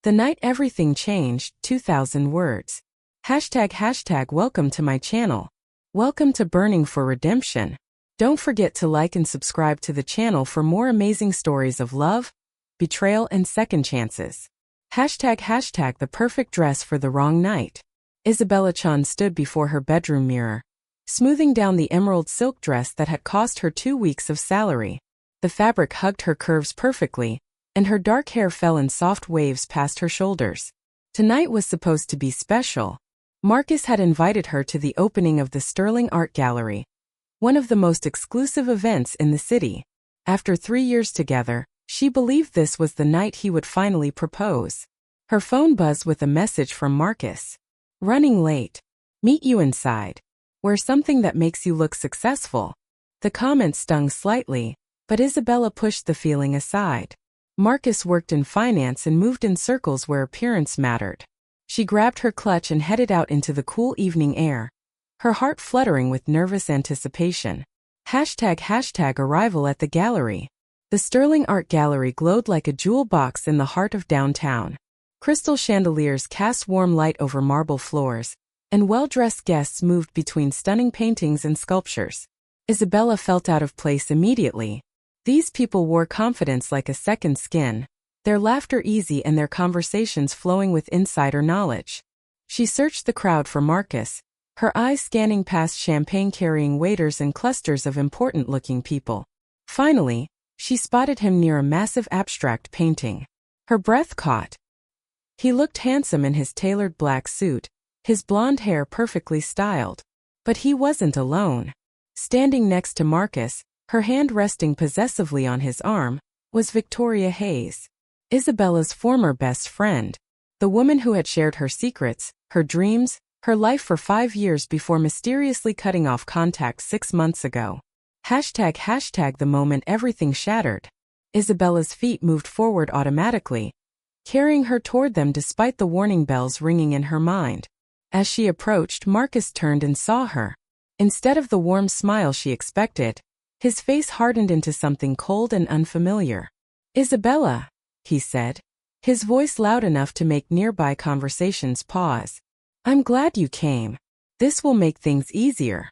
The night everything changed, 2000 words. Hashtag welcome to my channel. Welcome to Burning for Redemption. Don't forget to like and subscribe to the channel for more amazing stories of love, betrayal and second chances. Hashtag the perfect dress for the wrong night. Isabella Chan stood before her bedroom mirror, smoothing down the emerald silk dress that had cost her 2 weeks of salary. The fabric hugged her curves perfectly, and her dark hair fell in soft waves past her shoulders. Tonight was supposed to be special. Marcus had invited her to the opening of the Sterling Art Gallery, one of the most exclusive events in the city. After 3 years together, she believed this was the night he would finally propose. Her phone buzzed with a message from Marcus. Running late. Meet you inside. Wear something that makes you look successful. The comment stung slightly, but Isabella pushed the feeling aside. Marcus worked in finance and moved in circles where appearance mattered. She grabbed her clutch and headed out into the cool evening air, her heart fluttering with nervous anticipation. Hashtag arrival at the gallery. The Sterling Art Gallery glowed like a jewel box in the heart of downtown. Crystal chandeliers cast warm light over marble floors, and well-dressed guests moved between stunning paintings and sculptures. Isabella felt out of place immediately. These people wore confidence like a second skin, their laughter easy and their conversations flowing with insider knowledge. She searched the crowd for Marcus, her eyes scanning past champagne-carrying waiters and clusters of important-looking people. Finally, she spotted him near a massive abstract painting. Her breath caught. He looked handsome in his tailored black suit, his blonde hair perfectly styled. But he wasn't alone. Standing next to Marcus, her hand resting possessively on his arm, was Victoria Hayes, Isabella's former best friend, the woman who had shared her secrets, her dreams, her life for 5 years before mysteriously cutting off contact 6 months ago. Hashtag the moment everything shattered. Isabella's feet moved forward automatically, carrying her toward them despite the warning bells ringing in her mind. As she approached, Marcus turned and saw her. Instead of the warm smile she expected, his face hardened into something cold and unfamiliar. Isabella, he said, his voice loud enough to make nearby conversations pause. I'm glad you came. This will make things easier.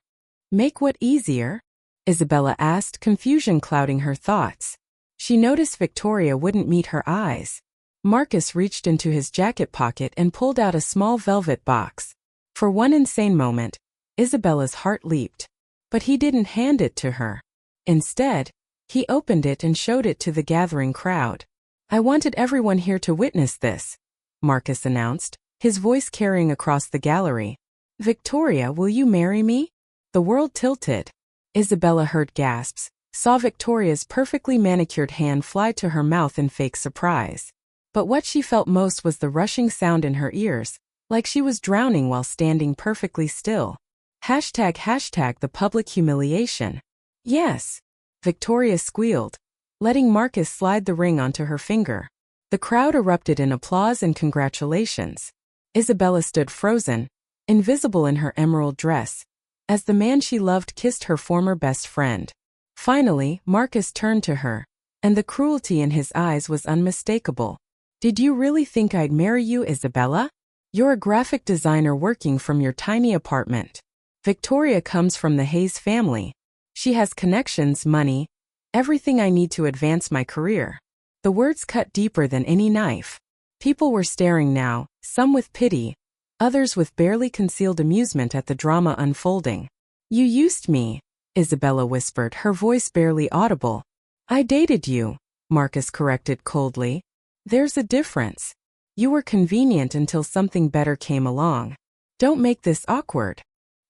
Make what easier? Isabella asked, confusion clouding her thoughts. She noticed Victoria wouldn't meet her eyes. Marcus reached into his jacket pocket and pulled out a small velvet box. For one insane moment, Isabella's heart leaped. But he didn't hand it to her. Instead, he opened it and showed it to the gathering crowd. I wanted everyone here to witness this, Marcus announced, his voice carrying across the gallery. Victoria, will you marry me? The world tilted. Isabella heard gasps, saw Victoria's perfectly manicured hand fly to her mouth in fake surprise. But what she felt most was the rushing sound in her ears, like she was drowning while standing perfectly still. Hashtag the public humiliation. Yes, Victoria squealed, letting Marcus slide the ring onto her finger. The crowd erupted in applause and congratulations. Isabella stood frozen, invisible in her emerald dress, as the man she loved kissed her former best friend. Finally, Marcus turned to her, and the cruelty in his eyes was unmistakable. Did you really think I'd marry you, Isabella? You're a graphic designer working from your tiny apartment. Victoria comes from the Hayes family. She has connections, money, everything I need to advance my career. The words cut deeper than any knife. People were staring now, some with pity, others with barely concealed amusement at the drama unfolding. You used me, Isabella whispered, her voice barely audible. I dated you, Marcus corrected coldly. There's a difference. You were convenient until something better came along. Don't make this awkward.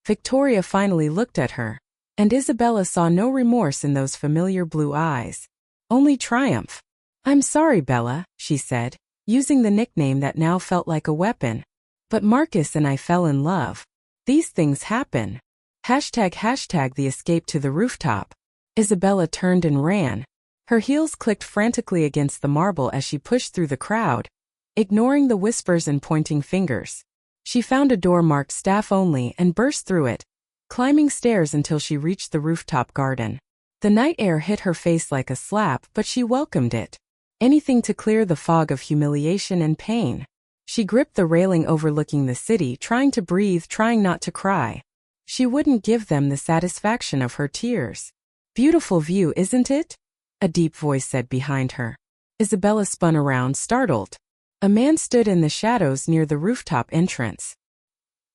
Victoria finally looked at her, and Isabella saw no remorse in those familiar blue eyes. Only triumph. I'm sorry, Bella, she said, using the nickname that now felt like a weapon. But Marcus and I fell in love. These things happen. Hashtag the escape to the rooftop. Isabella turned and ran. Her heels clicked frantically against the marble as she pushed through the crowd, ignoring the whispers and pointing fingers. She found a door marked staff only and burst through it, climbing stairs until she reached the rooftop garden. The night air hit her face like a slap, but she welcomed it. Anything to clear the fog of humiliation and pain. She gripped the railing overlooking the city, trying to breathe, trying not to cry. She wouldn't give them the satisfaction of her tears. Beautiful view, isn't it? A deep voice said behind her. Isabella spun around, startled. A man stood in the shadows near the rooftop entrance.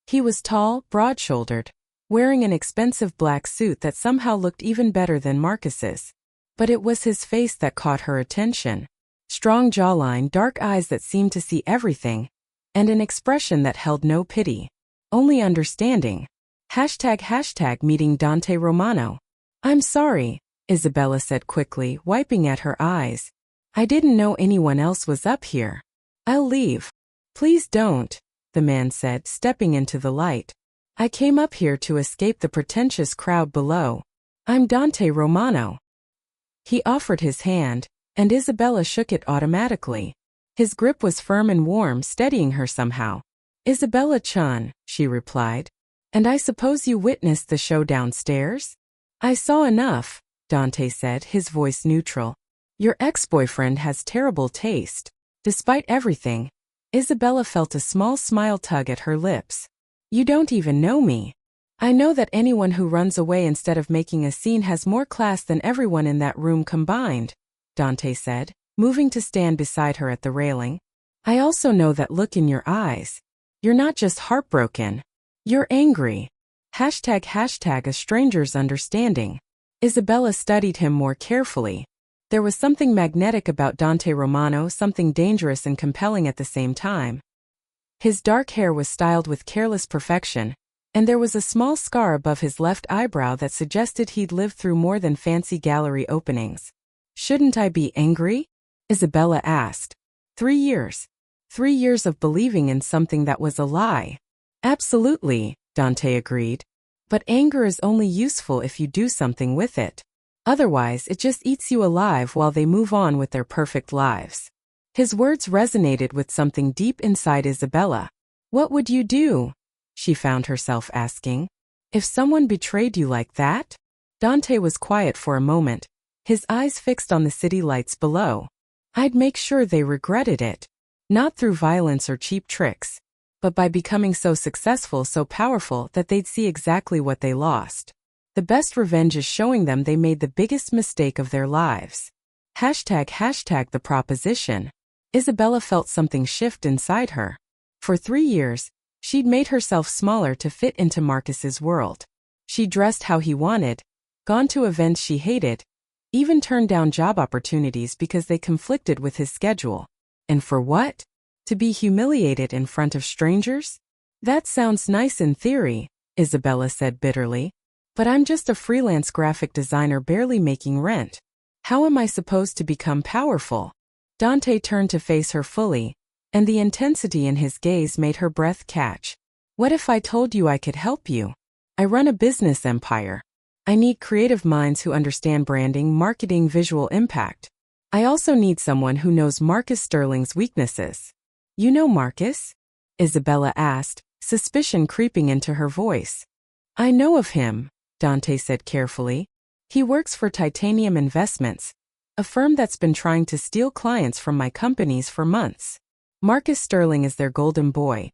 He was tall, broad-shouldered, wearing an expensive black suit that somehow looked even better than Marcus's. But it was his face that caught her attention. Strong jawline, dark eyes that seemed to see everything, and an expression that held no pity, only understanding. ## meeting Dante Romano. I'm sorry, Isabella said quickly, wiping at her eyes. I didn't know anyone else was up here. I'll leave. Please don't, the man said, stepping into the light. I came up here to escape the pretentious crowd below. I'm Dante Romano. He offered his hand, and Isabella shook it automatically. His grip was firm and warm, steadying her somehow. Isabella-chan, she replied. And I suppose you witnessed the show downstairs? I saw enough, Dante said, his voice neutral. Your ex-boyfriend has terrible taste. Despite everything, Isabella felt a small smile tug at her lips. You don't even know me. I know that anyone who runs away instead of making a scene has more class than everyone in that room combined, Dante said, moving to stand beside her at the railing. I also know that look in your eyes. You're not just heartbroken. You're angry. ## a stranger's understanding. Isabella studied him more carefully. There was something magnetic about Dante Romano, something dangerous and compelling at the same time. His dark hair was styled with careless perfection, and there was a small scar above his left eyebrow that suggested he'd lived through more than fancy gallery openings. Shouldn't I be angry? Isabella asked. 3 years. 3 years of believing in something that was a lie. Absolutely, Dante agreed. But anger is only useful if you do something with it. Otherwise, it just eats you alive while they move on with their perfect lives. His words resonated with something deep inside Isabella. What would you do? She found herself asking. If someone betrayed you like that? Dante was quiet for a moment, his eyes fixed on the city lights below. I'd make sure they regretted it. Not through violence or cheap tricks, but by becoming so successful, so powerful that they'd see exactly what they lost. The best revenge is showing them they made the biggest mistake of their lives. ## the proposition. Isabella felt something shift inside her. For 3 years, she'd made herself smaller to fit into Marcus's world. She dressed how he wanted, gone to events she hated, even turned down job opportunities because they conflicted with his schedule. And for what? To be humiliated in front of strangers? That sounds nice in theory, Isabella said bitterly. But I'm just a freelance graphic designer barely making rent. How am I supposed to become powerful? Dante turned to face her fully, and the intensity in his gaze made her breath catch. What if I told you I could help you? I run a business empire. I need creative minds who understand branding, marketing, visual impact. I also need someone who knows Marcus Sterling's weaknesses. You know Marcus? Isabella asked, suspicion creeping into her voice. I know of him, Dante said carefully. He works for Titanium Investments, a firm that's been trying to steal clients from my companies for months. Marcus Sterling is their golden boy,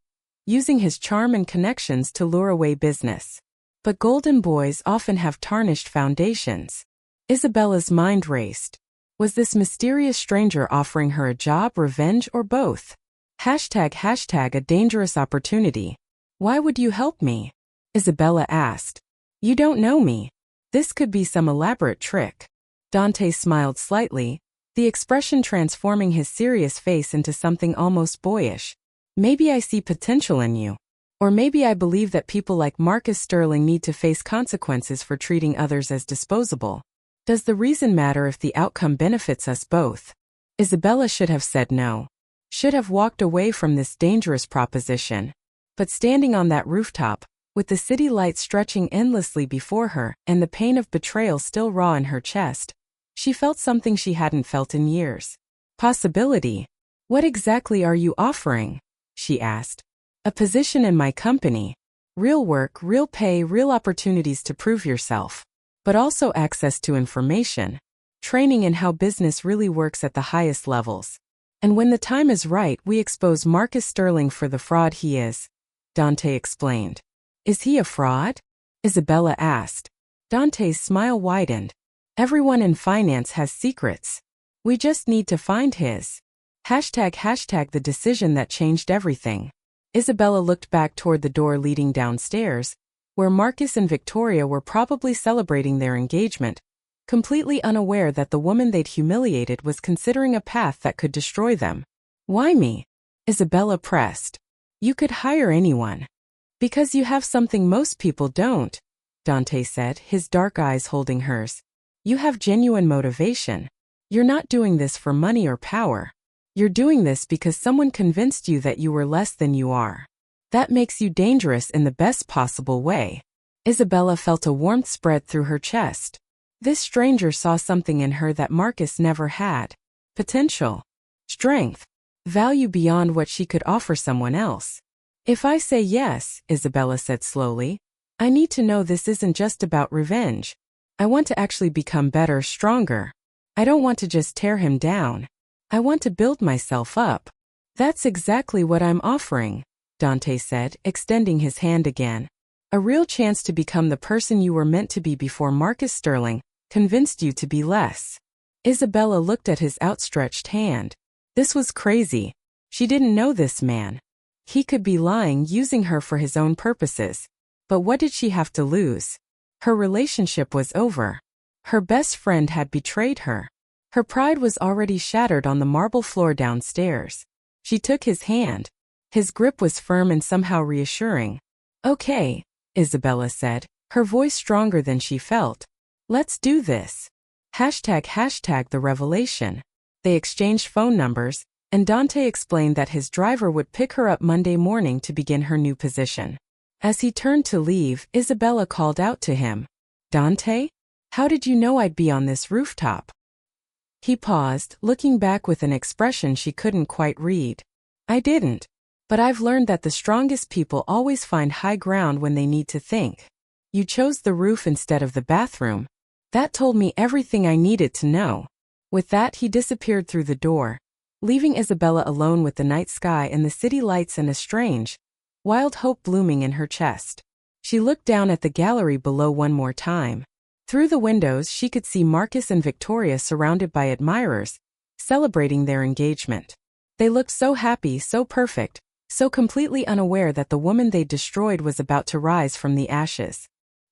using his charm and connections to lure away business. But golden boys often have tarnished foundations. Isabella's mind raced. Was this mysterious stranger offering her a job, revenge, or both? ## a dangerous opportunity. Why would you help me? Isabella asked. You don't know me. This could be some elaborate trick. Dante smiled slightly, the expression transforming his serious face into something almost boyish. Maybe I see potential in you. Or maybe I believe that people like Marcus Sterling need to face consequences for treating others as disposable. Does the reason matter if the outcome benefits us both? Isabella should have said no. Should have walked away from this dangerous proposition. But standing on that rooftop, with the city lights stretching endlessly before her and the pain of betrayal still raw in her chest, she felt something she hadn't felt in years. Possibility. What exactly are you offering? She asked. A position in my company. Real work, real pay, real opportunities to prove yourself. But also access to information. training in how business really works at the highest levels. And when the time is right, we expose Marcus Sterling for the fraud he is, Dante explained. Is he a fraud? Isabella asked. Dante's smile widened. Everyone in finance has secrets. We just need to find his. ## the decision that changed everything. Isabella looked back toward the door leading downstairs, where Marcus and Victoria were probably celebrating their engagement, completely unaware that the woman they'd humiliated was considering a path that could destroy them. Why me? Isabella pressed. You could hire anyone. Because you have something most people don't, Dante said, his dark eyes holding hers. You have genuine motivation. You're not doing this for money or power. You're doing this because someone convinced you that you were less than you are. That makes you dangerous in the best possible way. Isabella felt a warmth spread through her chest. This stranger saw something in her that Marcus never had. Potential. Strength. Value beyond what she could offer someone else. If I say yes, Isabella said slowly, I need to know this isn't just about revenge. I want to actually become better, stronger. I don't want to just tear him down. I want to build myself up. That's exactly what I'm offering, Dante said, extending his hand again. A real chance to become the person you were meant to be before Marcus Sterling convinced you to be less. Isabella looked at his outstretched hand. This was crazy. She didn't know this man. He could be lying, using her for his own purposes. But what did she have to lose? Her relationship was over. Her best friend had betrayed her. Her pride was already shattered on the marble floor downstairs. She took his hand. His grip was firm and somehow reassuring. Okay, Isabella said, her voice stronger than she felt. Let's do this. ## the revelation. They exchanged phone numbers, and Dante explained that his driver would pick her up Monday morning to begin her new position. As he turned to leave, Isabella called out to him. Dante? How did you know I'd be on this rooftop? He paused, looking back with an expression she couldn't quite read. I didn't. But I've learned that the strongest people always find high ground when they need to think. You chose the roof instead of the bathroom. That told me everything I needed to know. With that, he disappeared through the door, leaving Isabella alone with the night sky and the city lights and a strange, wild hope blooming in her chest. She looked down at the gallery below one more time. Through the windows, she could see Marcus and Victoria surrounded by admirers, celebrating their engagement. They looked so happy, so perfect, so completely unaware that the woman they destroyed was about to rise from the ashes.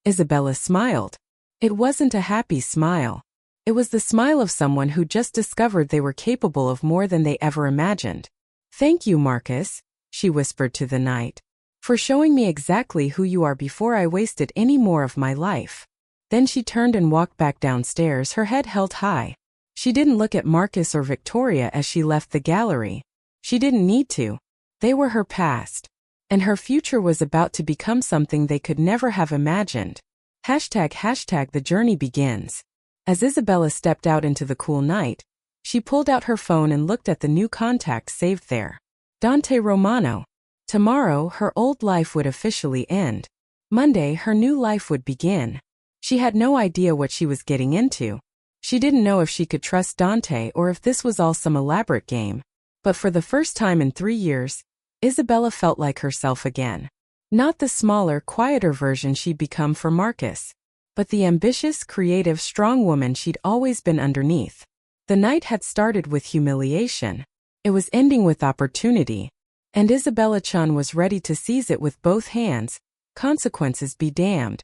Isabella smiled. It wasn't a happy smile. It was the smile of someone who just discovered they were capable of more than they ever imagined. Thank you, Marcus, she whispered to the night, for showing me exactly who you are before I wasted any more of my life. Then she turned and walked back downstairs, her head held high. She didn't look at Marcus or Victoria as she left the gallery. She didn't need to. They were her past. And her future was about to become something they could never have imagined. ## the journey begins. As Isabella stepped out into the cool night, she pulled out her phone and looked at the new contact saved there. Dante Romano. Tomorrow, her old life would officially end. Monday, her new life would begin. She had no idea what she was getting into. She didn't know if she could trust Dante or if this was all some elaborate game. But for the first time in 3 years, Isabella felt like herself again. Not the smaller, quieter version she'd become for Marcus, but the ambitious, creative, strong woman she'd always been underneath. The night had started with humiliation. It was ending with opportunity. And Isabella Chun was ready to seize it with both hands. Consequences be damned.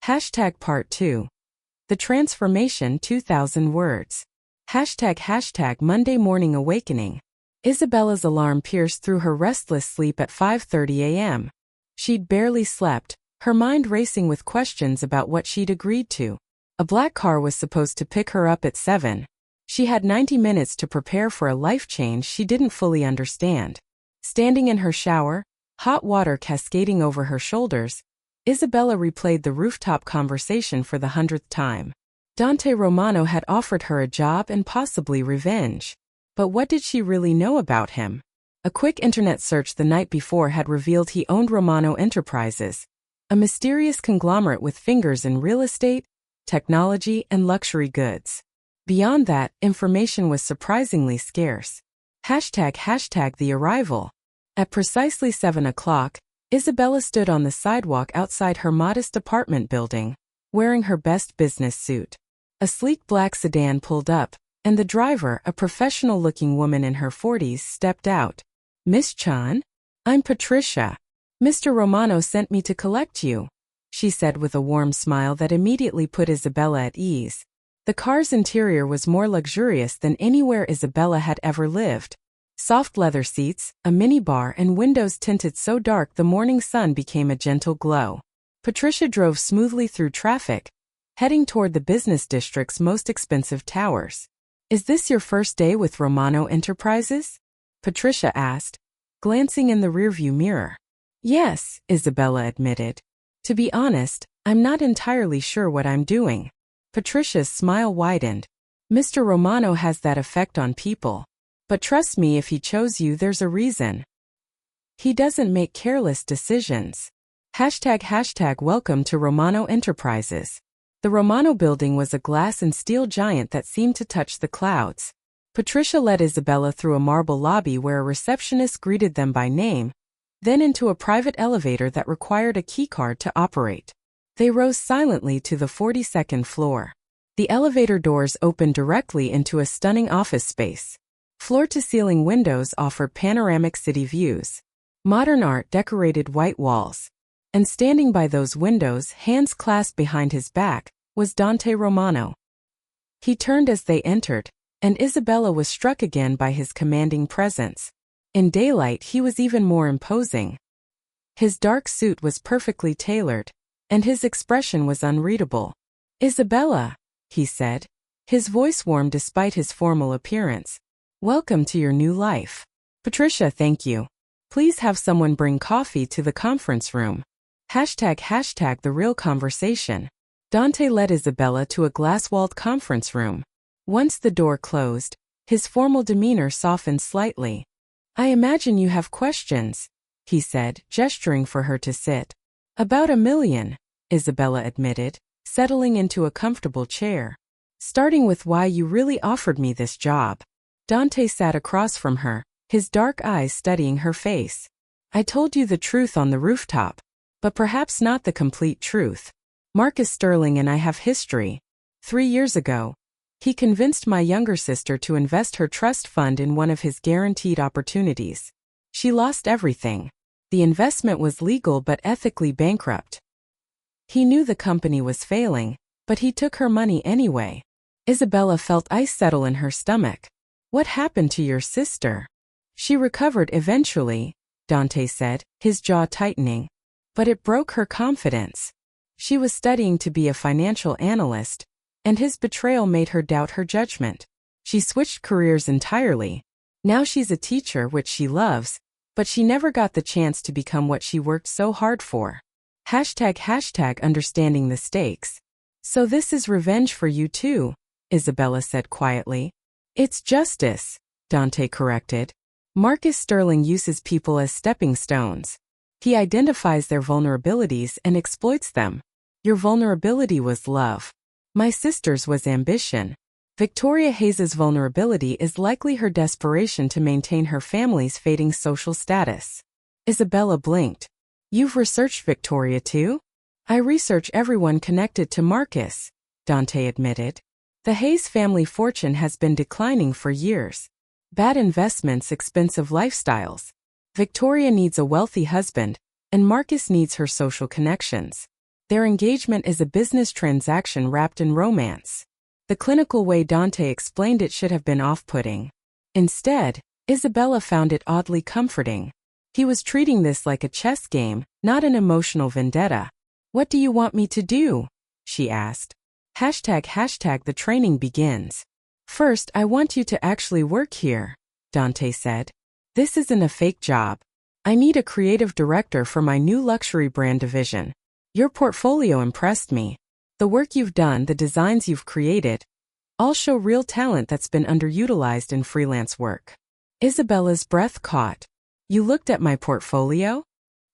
# Part 2. The Transformation 2000 words. # Monday morning awakening. Isabella's alarm pierced through her restless sleep at 5:30 a.m. She'd barely slept, her mind racing with questions about what she'd agreed to. A black car was supposed to pick her up at 7. She had 90 minutes to prepare for a life change she didn't fully understand. Standing in her shower, hot water cascading over her shoulders, Isabella replayed the rooftop conversation for the 100th time. Dante Romano had offered her a job and possibly revenge. But what did she really know about him? A quick internet search the night before had revealed he owned Romano Enterprises, a mysterious conglomerate with fingers in real estate, technology, and luxury goods. Beyond that, information was surprisingly scarce. Hashtag the arrival. At precisely 7 o'clock, Isabella stood on the sidewalk outside her modest apartment building, wearing her best business suit. A sleek black sedan pulled up, and the driver, a professional-looking woman in her 40s, stepped out. "Miss Chan? I'm Patricia. Mr. Romano sent me to collect you," she said with a warm smile that immediately put Isabella at ease. The car's interior was more luxurious than anywhere Isabella had ever lived. Soft leather seats, a minibar, and windows tinted so dark the morning sun became a gentle glow. Patricia drove smoothly through traffic, heading toward the business district's most expensive towers. "Is this your first day with Romano Enterprises?" Patricia asked, glancing in the rearview mirror. "Yes," Isabella admitted. "To be honest, I'm not entirely sure what I'm doing." Patricia's smile widened. "Mr. Romano has that effect on people. But trust me, if he chose you, there's a reason. He doesn't make careless decisions." Hashtag welcome to Romano Enterprises. The Romano building was a glass and steel giant that seemed to touch the clouds. Patricia led Isabella through a marble lobby where a receptionist greeted them by name, then into a private elevator that required a keycard to operate. They rose silently to the 42nd floor. The elevator doors opened directly into a stunning office space. Floor-to-ceiling windows offered panoramic city views. Modern art decorated white walls. And standing by those windows, hands clasped behind his back, was Dante Romano. He turned as they entered, and Isabella was struck again by his commanding presence. In daylight, he was even more imposing. His dark suit was perfectly tailored, and his expression was unreadable. "Isabella," he said. His voice warmed despite his formal appearance. "Welcome to your new life." "Patricia, thank you. Please have someone bring coffee to the conference room." Hashtag the real conversation. Dante led Isabella to a glass-walled conference room. Once the door closed, his formal demeanor softened slightly. "I imagine you have questions," he said, gesturing for her to sit. "About 1,000,000, Isabella admitted, settling into a comfortable chair. "Starting with why you really offered me this job." Dante sat across from her, his dark eyes studying her face. "I told you the truth on the rooftop, but perhaps not the complete truth. Marcus Sterling and I have history. 3 years ago, he convinced my younger sister to invest her trust fund in one of his guaranteed opportunities. She lost everything. The investment was legal but ethically bankrupt. He knew the company was failing, but he took her money anyway." Isabella felt ice settle in her stomach. "What happened to your sister?" "She recovered eventually," Dante said, his jaw tightening. "But it broke her confidence. She was studying to be a financial analyst, and his betrayal made her doubt her judgment. She switched careers entirely. Now she's a teacher, which she loves, but she never got the chance to become what she worked so hard for." Hashtag understanding the stakes. "So this is revenge for you too," Isabella said quietly. "It's justice," Dante corrected. "Marcus Sterling uses people as stepping stones. He identifies their vulnerabilities and exploits them. Your vulnerability was love. My sister's was ambition. Victoria Hayes's vulnerability is likely her desperation to maintain her family's fading social status." Isabella blinked. "You've researched Victoria too?" "I research everyone connected to Marcus," Dante admitted. "The Hayes family fortune has been declining for years. Bad investments, expensive lifestyles. Victoria needs a wealthy husband, and Marcus needs her social connections. Their engagement is a business transaction wrapped in romance." The clinical way Dante explained it should have been off-putting. Instead, Isabella found it oddly comforting. He was treating this like a chess game, not an emotional vendetta. "What do you want me to do?" she asked. Hashtag the training begins. "First, I want you to actually work here," Dante said. "This isn't a fake job. I need a creative director for my new luxury brand division. Your portfolio impressed me. The work you've done, the designs you've created, all show real talent that's been underutilized in freelance work." Isabella's breath caught. "You looked at my portfolio?"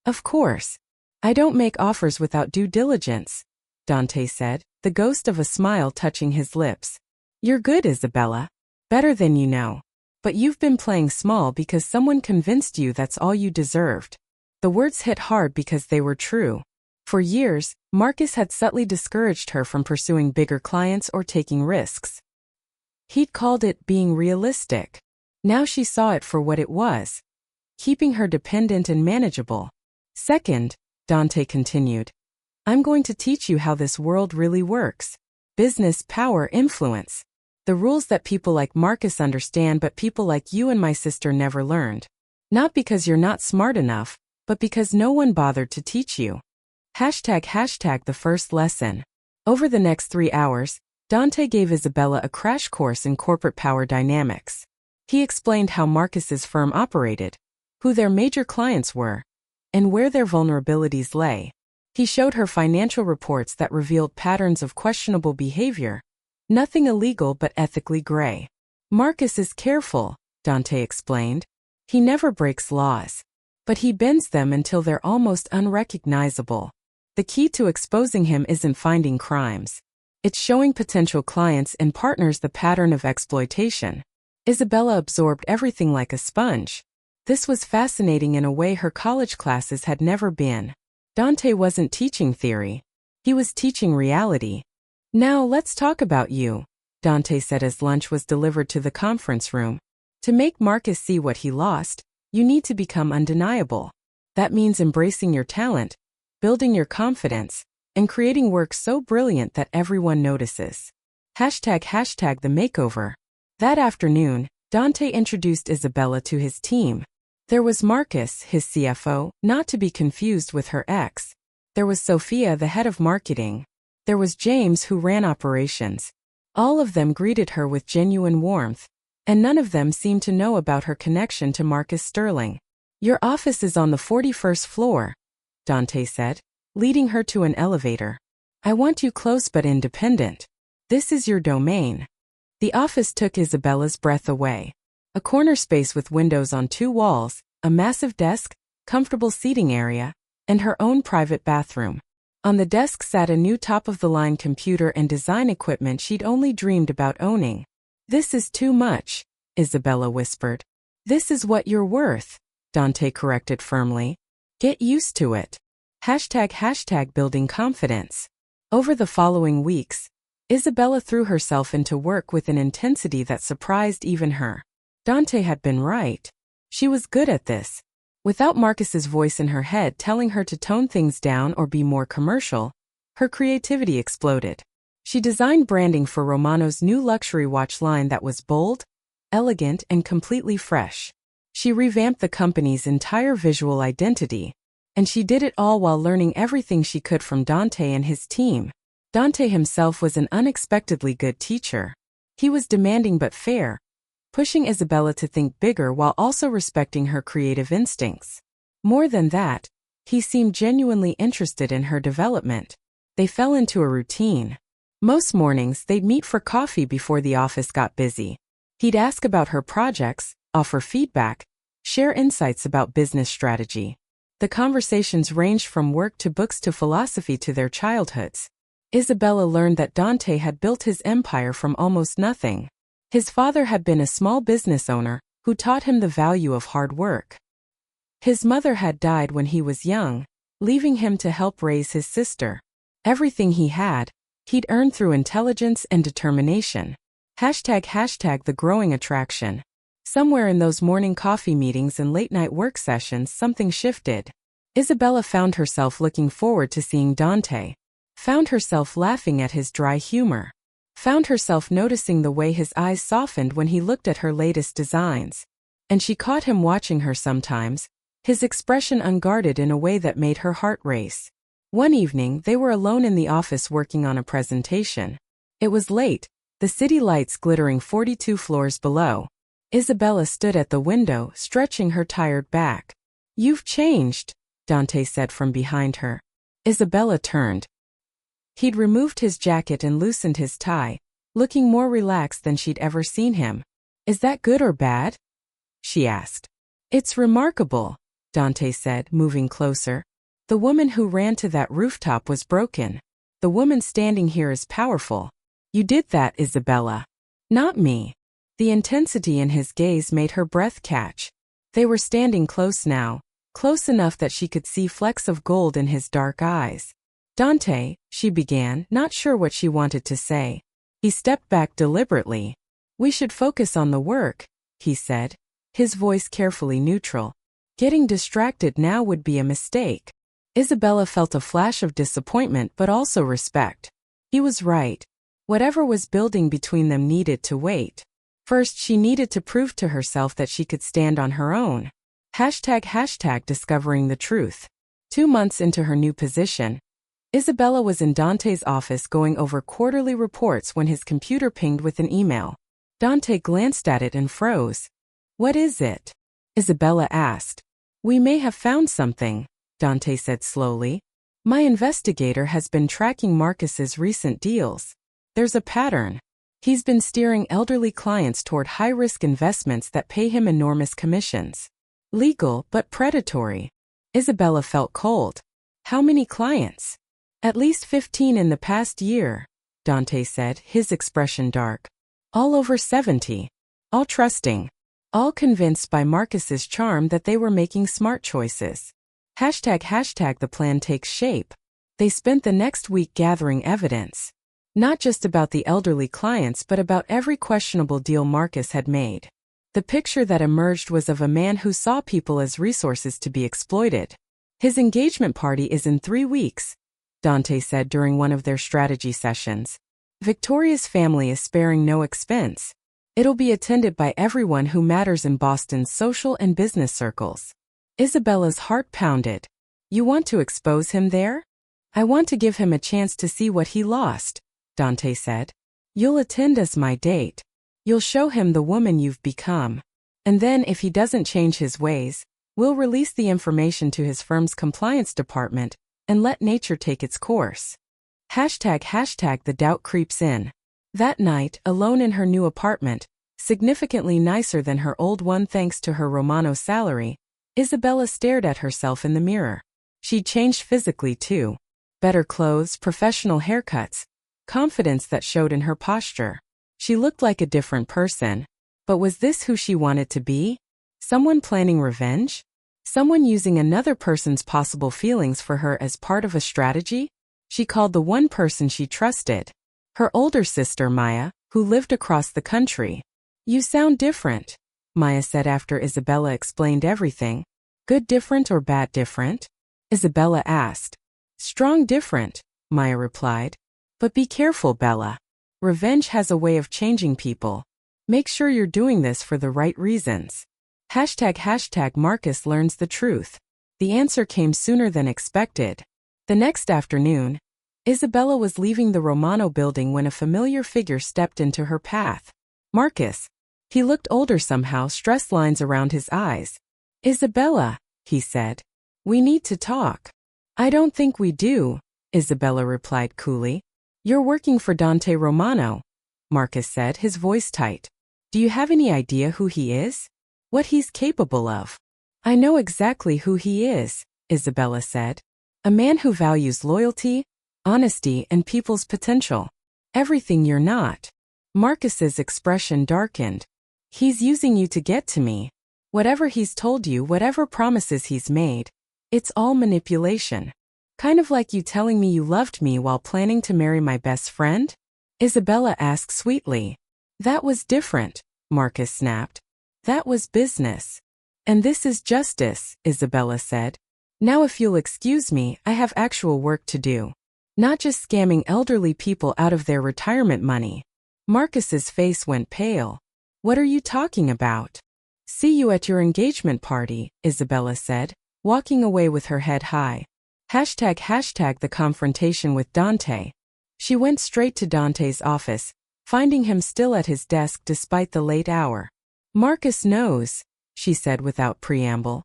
"Of course. I don't make offers without due diligence," Dante said, the ghost of a smile touching his lips. You're good, Isabella. Better than you know. But you've been playing small because someone convinced you that's all you deserved. The words hit hard because they were true. For years, Marcus had subtly discouraged her from pursuing bigger clients or taking risks. He'd called it being realistic. Now she saw it for what it was. Keeping her dependent and manageable. Second, Dante continued, I'm going to teach you how this world really works. Business, power, influence. The rules that people like Marcus understand but people like you and my sister never learned. Not because you're not smart enough, but because no one bothered to teach you. ## the first lesson. Over the next 3 hours, Dante gave Isabella a crash course in corporate power dynamics. He explained how Marcus's firm operated, who their major clients were, and where their vulnerabilities lay. He showed her financial reports that revealed patterns of questionable behavior, nothing illegal but ethically gray. Marcus is careful, Dante explained. He never breaks laws, but he bends them until they're almost unrecognizable. The key to exposing him isn't finding crimes. It's showing potential clients and partners the pattern of exploitation. Isabella absorbed everything like a sponge. This was fascinating in a way her college classes had never been. Dante wasn't teaching theory. He was teaching reality. Now let's talk about you, Dante said as lunch was delivered to the conference room. To make Marcus see what he lost, you need to become undeniable. That means embracing your talent, building your confidence, and creating work so brilliant that everyone notices. ## the makeover. That afternoon, Dante introduced Isabella to his team. There was Marcus, his CFO, not to be confused with her ex. There was Sophia, the head of marketing. There was James, who ran operations. All of them greeted her with genuine warmth, and none of them seemed to know about her connection to Marcus Sterling. Your office is on the 41st floor, Dante said, leading her to an elevator. I want you close but independent. This is your domain. The office took Isabella's breath away. A corner space with windows on 2 walls, a massive desk, comfortable seating area, and her own private bathroom. On the desk sat a new top-of-the-line computer and design equipment she'd only dreamed about owning. This is too much, Isabella whispered. This is what you're worth, Dante corrected firmly. Get used to it. ## building confidence. Over the following weeks, Isabella threw herself into work with an intensity that surprised even her. Dante had been right. She was good at this. Without Marcus's voice in her head telling her to tone things down or be more commercial, her creativity exploded. She designed branding for Romano's new luxury watch line that was bold, elegant, and completely fresh. She revamped the company's entire visual identity, and she did it all while learning everything she could from Dante and his team. Dante himself was an unexpectedly good teacher. He was demanding but fair, pushing Isabella to think bigger while also respecting her creative instincts. More than that, he seemed genuinely interested in her development. They fell into a routine. Most mornings they'd meet for coffee before the office got busy. He'd ask about her projects, offer feedback, share insights about business strategy. The conversations ranged from work to books to philosophy to their childhoods. Isabella learned that Dante had built his empire from almost nothing. His father had been a small business owner who taught him the value of hard work. His mother had died when he was young, leaving him to help raise his sister. Everything he had, he'd earned through intelligence and determination. ## the growing attraction. Somewhere in those morning coffee meetings and late-night work sessions something shifted. Isabella found herself looking forward to seeing Dante. Found herself laughing at his dry humor. Found herself noticing the way his eyes softened when he looked at her latest designs. And she caught him watching her sometimes, his expression unguarded in a way that made her heart race. One evening, they were alone in the office working on a presentation. It was late, the city lights glittering 42 floors below. Isabella stood at the window, stretching her tired back. You've changed, Dante said from behind her. Isabella turned. He'd removed his jacket and loosened his tie, looking more relaxed than she'd ever seen him. Is that good or bad? She asked. It's remarkable, Dante said, moving closer. The woman who ran to that rooftop was broken. The woman standing here is powerful. You did that, Isabella. Not me. The intensity in his gaze made her breath catch. They were standing close now, close enough that she could see flecks of gold in his dark eyes. Dante, she began, not sure what she wanted to say. He stepped back deliberately. We should focus on the work, he said, his voice carefully neutral. Getting distracted now would be a mistake. Isabella felt a flash of disappointment but also respect. He was right. Whatever was building between them needed to wait. First, she needed to prove to herself that she could stand on her own. #discovering the truth. 2 months into her new position, Isabella was in Dante's office going over quarterly reports when his computer pinged with an email. Dante glanced at it and froze. What is it? Isabella asked. We may have found something, Dante said slowly. My investigator has been tracking Marcus's recent deals. There's a pattern. He's been steering elderly clients toward high-risk investments that pay him enormous commissions. Legal but predatory. Isabella felt cold. How many clients? At least 15 in the past year, Dante said, his expression dark. All over 70. All trusting. All convinced by Marcus's charm that they were making smart choices. #the plan takes shape. They spent the next week gathering evidence. Not just about the elderly clients but about every questionable deal Marcus had made. The picture that emerged was of a man who saw people as resources to be exploited. His engagement party is in 3 weeks, Dante said during one of their strategy sessions. Victoria's family is sparing no expense. It'll be attended by everyone who matters in Boston's social and business circles. Isabella's heart pounded. You want to expose him there? I want to give him a chance to see what he lost, Dante said. You'll attend as my date. You'll show him the woman you've become. And then if he doesn't change his ways, we'll release the information to his firm's compliance department and let nature take its course. #the doubt creeps in. That night, alone in her new apartment, significantly nicer than her old one thanks to her Romano salary, Isabella stared at herself in the mirror. She'd changed physically too. Better clothes, professional haircuts, confidence that showed in her posture. She looked like a different person. But was this who she wanted to be? Someone planning revenge? Someone using another person's possible feelings for her as part of a strategy? She called the one person she trusted. Her older sister, Maya, who lived across the country. You sound different, Maya said after Isabella explained everything. Good different or bad different? Isabella asked. Strong different, Maya replied. But be careful, Bella. Revenge has a way of changing people. Make sure you're doing this for the right reasons. #Marcus learns the truth. The answer came sooner than expected. The next afternoon, Isabella was leaving the Romano building when a familiar figure stepped into her path. Marcus. He looked older somehow, stress lines around his eyes. Isabella, he said. We need to talk. I don't think we do, Isabella replied coolly. You're working for Dante Romano, Marcus said, his voice tight. Do you have any idea who he is? What he's capable of? I know exactly who he is, Isabella said. A man who values loyalty, honesty, and people's potential. Everything you're not. Marcus's expression darkened. He's using you to get to me. Whatever he's told you, whatever promises he's made, it's all manipulation. Kind of like you telling me you loved me while planning to marry my best friend? Isabella asked sweetly. That was different, Marcus snapped. That was business. And this is justice, Isabella said. Now if you'll excuse me, I have actual work to do. Not just scamming elderly people out of their retirement money. Marcus's face went pale. What are you talking about? See you at your engagement party, Isabella said, walking away with her head high. #the confrontation with Dante. She went straight to Dante's office, finding him still at his desk despite the late hour. Marcus knows, she said without preamble.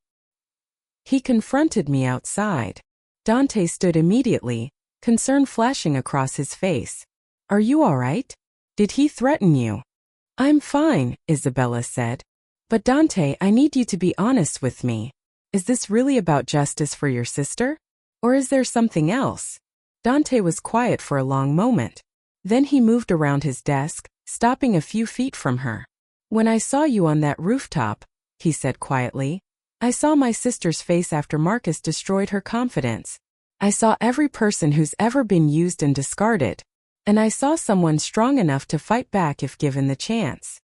He confronted me outside. Dante stood immediately, concern flashing across his face. Are you all right? Did he threaten you? I'm fine, Isabella said. But Dante, I need you to be honest with me. Is this really about justice for your sister? Or is there something else? Dante was quiet for a long moment. Then he moved around his desk, stopping a few feet from her. "When I saw you on that rooftop," he said quietly, "I saw my sister's face after Marcus destroyed her confidence. I saw every person who's ever been used and discarded. And I saw someone strong enough to fight back if given the chance."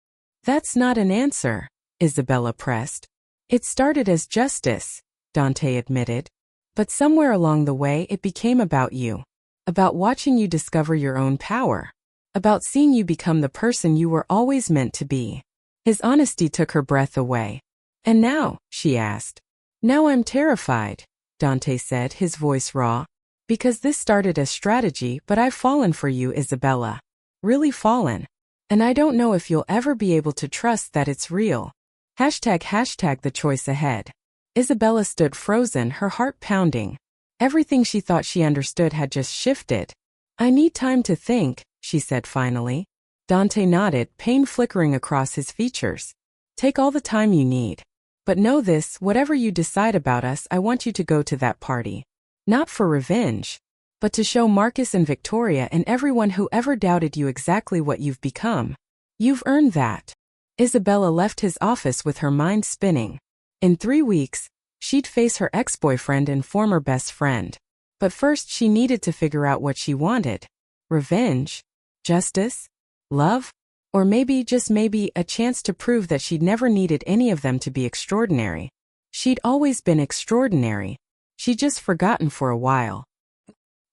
"That's not an answer," Isabella pressed. "It started as justice," Dante admitted. "But somewhere along the way it became about you. About watching you discover your own power. About seeing you become the person you were always meant to be." His honesty took her breath away. "And now?" she asked. "Now I'm terrified," Dante said, his voice raw. "Because this started as strategy, but I've fallen for you, Isabella. Really fallen. And I don't know if you'll ever be able to trust that it's real." ## the choice ahead. Isabella stood frozen, her heart pounding. Everything she thought she understood had just shifted. "I need time to think," she said finally. Dante nodded, pain flickering across his features. "Take all the time you need. But know this, whatever you decide about us, I want you to go to that party. Not for revenge, but to show Marcus and Victoria and everyone who ever doubted you exactly what you've become. You've earned that." Isabella left his office with her mind spinning. In 3 weeks, she'd face her ex-boyfriend and former best friend. But first she needed to figure out what she wanted. Revenge? Justice? Love? Or maybe, just maybe, a chance to prove that she'd never needed any of them to be extraordinary. She'd always been extraordinary. She'd just forgotten for a while.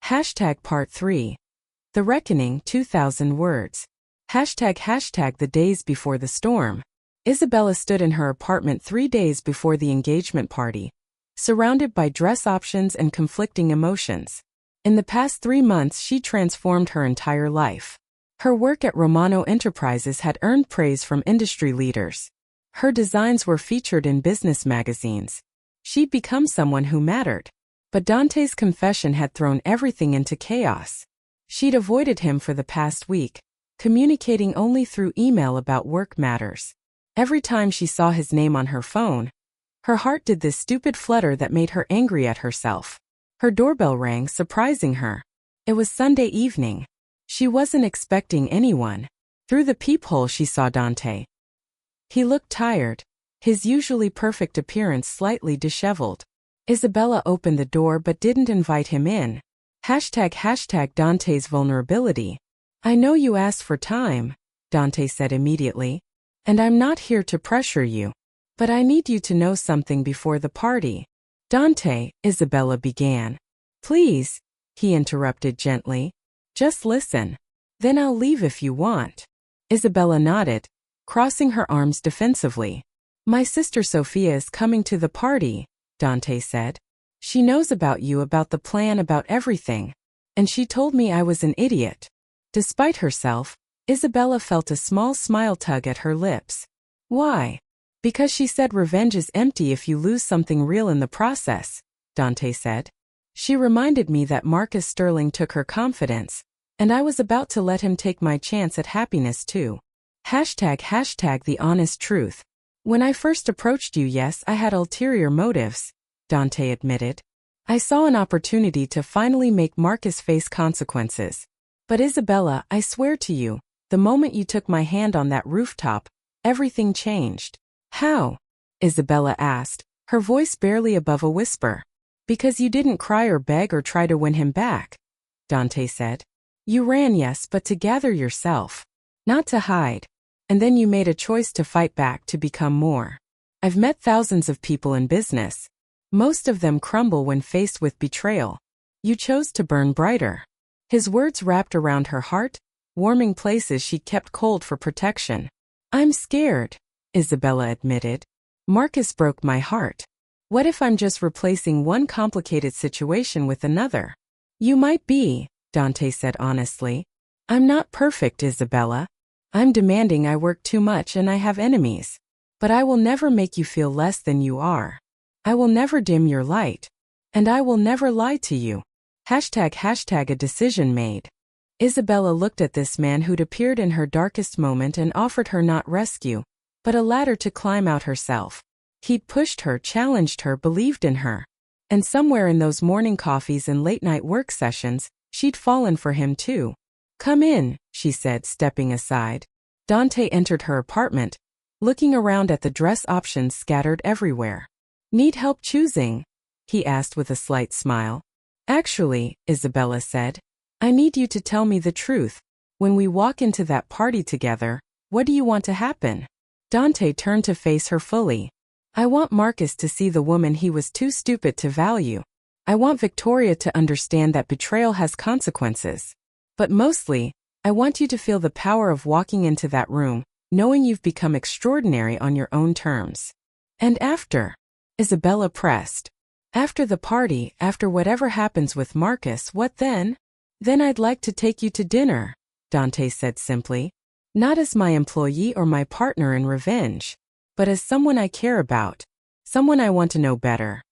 Part 3. The Reckoning, 2,000 words. ## the days before the storm. Isabella stood in her apartment 3 days before the engagement party, surrounded by dress options and conflicting emotions. In the past 3 months she transformed her entire life. Her work at Romano Enterprises had earned praise from industry leaders. Her designs were featured in business magazines. She'd become someone who mattered. But Dante's confession had thrown everything into chaos. She'd avoided him for the past week, communicating only through email about work matters. Every time she saw his name on her phone, her heart did this stupid flutter that made her angry at herself. Her doorbell rang, surprising her. It was Sunday evening. She wasn't expecting anyone. Through the peephole she saw Dante. He looked tired, his usually perfect appearance slightly disheveled. Isabella opened the door but didn't invite him in. ## Dante's vulnerability. "I know you asked for time," Dante said immediately. "And I'm not here to pressure you. But I need you to know something before the party." "Dante," Isabella began. "Please," he interrupted gently. "Just listen. Then I'll leave if you want." Isabella nodded, crossing her arms defensively. "My sister Sophia is coming to the party," Dante said. "She knows about you, about the plan, about everything. And she told me I was an idiot." Despite herself, Isabella felt a small smile tug at her lips. "Why?" "Because she said revenge is empty if you lose something real in the process," Dante said. "She reminded me that Marcus Sterling took her confidence, and I was about to let him take my chance at happiness too." ## The honest truth. "When I first approached you, yes, I had ulterior motives," Dante admitted. "I saw an opportunity to finally make Marcus face consequences. But Isabella, I swear to you, the moment you took my hand on that rooftop, everything changed." "How?" Isabella asked, her voice barely above a whisper. "Because you didn't cry or beg or try to win him back," Dante said. "You ran, yes, but to gather yourself. Not to hide. And then you made a choice to fight back, to become more. I've met thousands of people in business. Most of them crumble when faced with betrayal. You chose to burn brighter." His words wrapped around her heart, warming places she'd kept cold for protection. "I'm scared," Isabella admitted. "Marcus broke my heart. What if I'm just replacing one complicated situation with another?" "You might be," Dante said honestly. "I'm not perfect, Isabella. I'm demanding, I work too much, and I have enemies. But I will never make you feel less than you are. I will never dim your light. And I will never lie to you." ## A decision made. Isabella looked at this man who'd appeared in her darkest moment and offered her not rescue, but a ladder to climb out herself. He'd pushed her, challenged her, believed in her. And somewhere in those morning coffees and late-night work sessions, she'd fallen for him too. "Come in," she said, stepping aside. Dante entered her apartment, looking around at the dress options scattered everywhere. Need help choosing? He asked with a slight smile. Actually, Isabella said, I need you to tell me the truth. When we walk into that party together, what do you want to happen? Dante turned to face her fully. I want Marcus to see the woman he was too stupid to value. I want Victoria to understand that betrayal has consequences. But mostly, I want you to feel the power of walking into that room, knowing you've become extraordinary on your own terms. And after? Isabella pressed. After the party, after whatever happens with Marcus, what then? Then I'd like to take you to dinner, Dante said simply. Not as my employee or my partner in revenge, but as someone I care about, someone I want to know better.